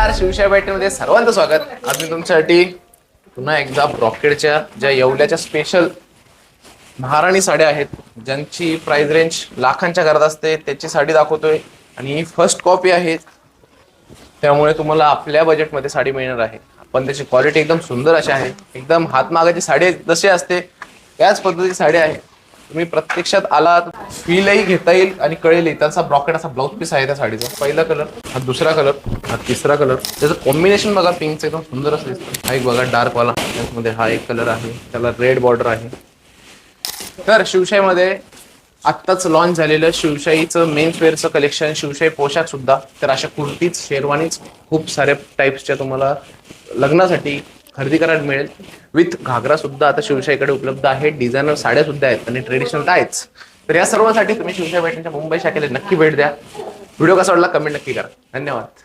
नमस्कार, शिवशाही पॅटर्नमध्ये सर्वांचं स्वागत। आज मी तुमच्यासाठी पुन्हा एकदा ब्रॉकेडच्या ज्या येवल्याच्या स्पेशल महाराणी साड्या आहेत, ज्यांची प्राइस रेंज लाखांच्या घरात असते, त्याची साडी दाखवतोय। आणि ही फर्स्ट कॉपी आहे, त्यामुळे तुम्हाला आपल्या बजेटमध्ये साडी मिळणार आहे। पण त्याची क्वालिटी एकदम सुंदर अशी आहे, एकदम हातमागाची साडी जशी असते त्याच पद्धतीची साडी आहे। तुम्ही प्रत्यक्षात आलात, फीलही घेता येईल आणि कळेल। त्याचा ब्रॉकेड असा ब्लाउज पीस आहे त्या साडीचा। पहिला कलर, हा दुसरा कलर, हा तिसरा कलर। त्याचं कॉम्बिनेशन बघा, पिंकचं एकदम सुंदर असं दिसतं। हा एक बघा डार्क वाला, त्यामध्ये हा एक कलर आहे, त्याला रेड बॉर्डर आहे। तर शिवशाहीमध्ये आत्ताच लॉन्च झालेलं शिवशाहीचं मेन्स वेअरचं कलेक्शन, शिवशाही पोशाख सुद्धा। तर अशा कुर्तीज, शेरवानीज खूप सारे टाइप्सच्या तुम्हाला लग्नासाठी खरेदी करायला मिळेल। विथ घागरा सुद्धा आता शिवशाहीकडे उपलब्ध आहे। डिझायनर साड्या सुद्धा आहेत आणि ट्रेडिशनल आहेच। तर या सर्वांसाठी तुम्ही शिवशाही पॅटर्नच्या मुंबई शाखेला नक्की भेट द्या। व्हिडिओ कसा वाटला कमेंट नक्की करा। धन्यवाद।